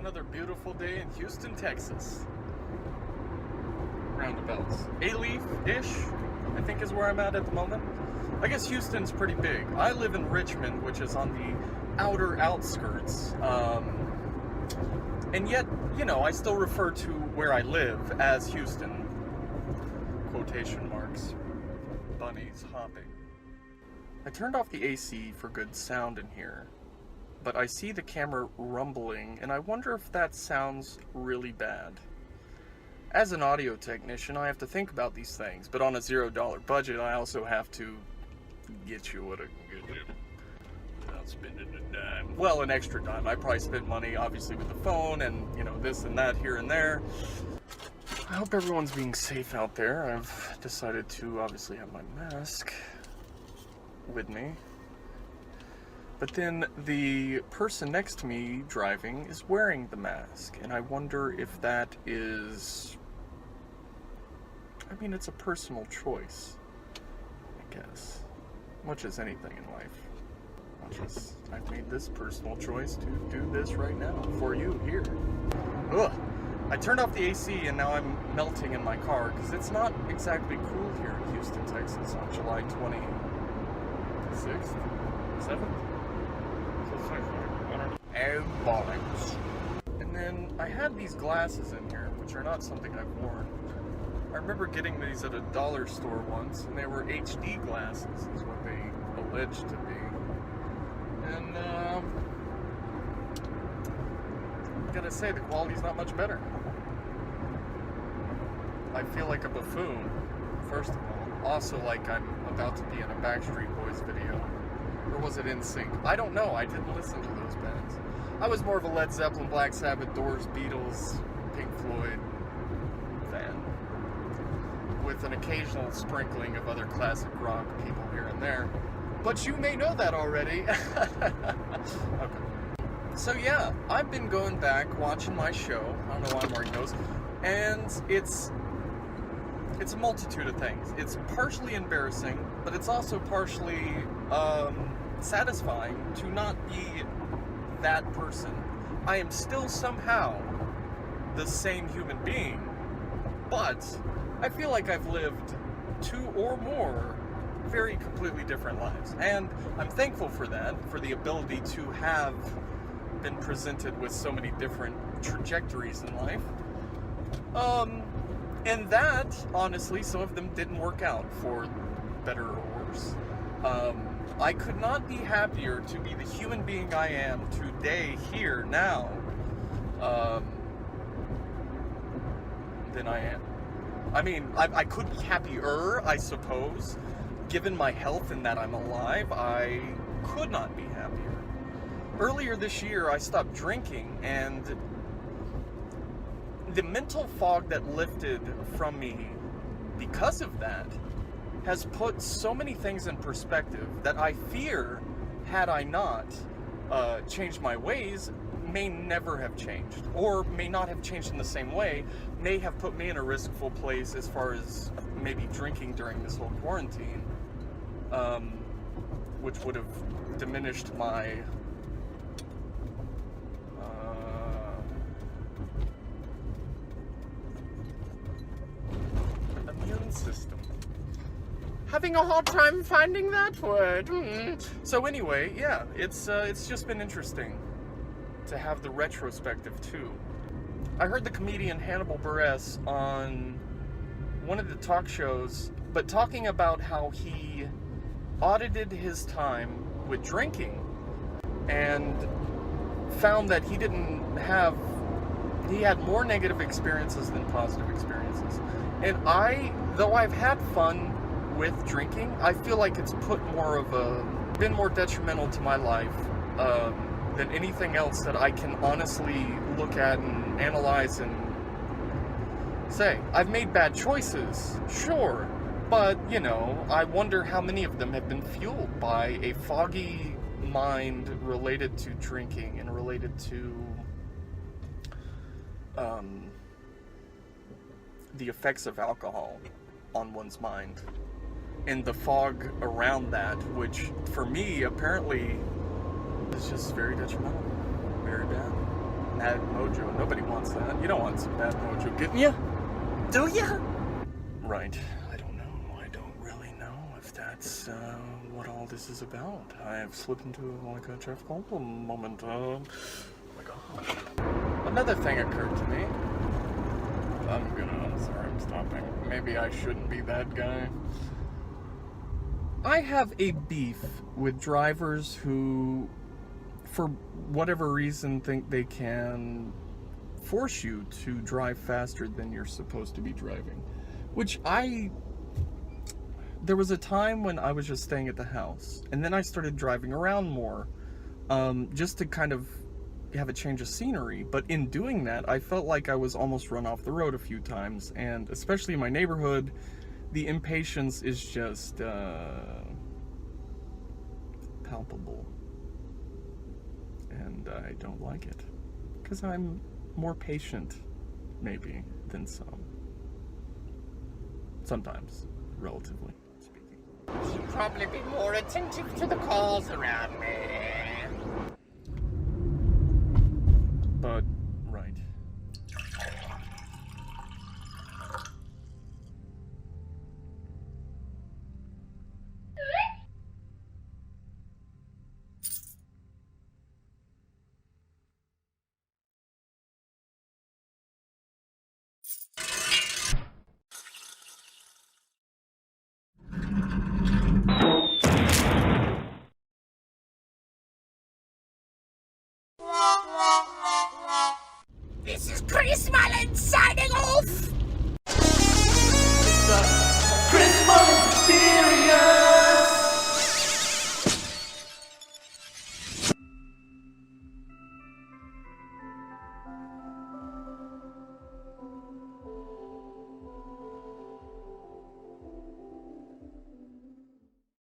Another beautiful day in Houston, Texas. Roundabouts. A-leaf-ish, I think is where I'm at the moment. I guess Houston's pretty big. I live in Richmond, which is on the outer outskirts. And yet, you know, I still refer to where I live as Houston. Quotation marks. Bunnies hopping. I turned off the AC for good sound in here, but I see the camera rumbling, and I wonder if that sounds really bad. As an audio technician, I have to think about these things, but on a $0 budget, I also have to get you what I can get you without spending a dime. Well, an extra dime. I probably spent money, obviously, with the phone, and, you know, this and that here and there. I hope everyone's being safe out there. I've decided to, obviously, have my mask with me. But then the person next to me driving is wearing the mask, and I wonder if that is, I mean, it's a personal choice, I guess, much as anything in life, much as I've made this personal choice to do this right now for you here. Ugh, I turned off the AC and now I'm melting in my car because it's not exactly cool here in Houston, Texas on July 26th, 7th? Oh, bollocks. And then I had these glasses in here, which are not something I've worn. I remember getting these at a dollar store once, and they were HD glasses, is what they alleged to be. And, I gotta say, the quality's not much better. I feel like a buffoon, first of all. Also like I'm about to be in a Backstreet Boys video. Or was it NSYNC? I don't know, I didn't listen to those bands. I was more of a Led Zeppelin, Black Sabbath, Doors, Beatles, Pink Floyd fan. With an occasional sprinkling of other classic rock people here and there. But you may know that already. Okay. So yeah, I've been going back, watching my show. I don't know why I'm wearing those. And it's a multitude of things. It's partially embarrassing, but it's also partially satisfying to not be that person. I am still somehow the same human being, but I feel like I've lived 2 or more very completely different lives. And I'm thankful for that, for the ability to have been presented with so many different trajectories in life. And that, honestly, some of them didn't work out for better or worse. I could not be happier to be the human being I am today, here, now, than I am. I mean, I could be happier, I suppose. Given my health and that I'm alive, I could not be happier. Earlier this year, I stopped drinking, and the mental fog that lifted from me because of that has put so many things in perspective that I fear, had I not changed my ways, may never have changed, or may not have changed in the same way, may have put me in a riskful place as far as maybe drinking during this whole quarantine, which would have diminished my immune system. Having a hard time finding that word. So anyway, yeah, it's just been interesting to have the retrospective too. I heard the comedian Hannibal Buress on one of the talk shows, but talking about how he audited his time with drinking and found that he had more negative experiences than positive experiences. And though I've had fun with drinking, I feel like it's been more detrimental to my life than anything else that I can honestly look at and analyze and say. I've made bad choices, sure, but, you know, I wonder how many of them have been fueled by a foggy mind related to drinking and related to the effects of alcohol on one's mind. And the fog around that, which for me apparently is just very detrimental, very bad. bad mojo. Nobody wants that. You don't want some bad mojo getting you, do ya? Right. I don't know. I don't really know if that's what all this is about. I have slipped into like a Jeff Goldblum moment. Oh my god. Another thing occurred to me. I'm sorry, I'm stopping. Maybe I shouldn't be that guy. I have a beef with drivers who, for whatever reason, think they can force you to drive faster than you're supposed to be driving. There was a time when I was just staying at the house, and then I started driving around more, just to kind of have a change of scenery. But in doing that, I felt like I was almost run off the road a few times, and especially in my neighborhood, the impatience is just palpable, and I don't like it, because I'm more patient, maybe, than some. Sometimes, relatively speaking. Should probably be more attentive to the cars around me. But, right. This is Chris Mullins signing off!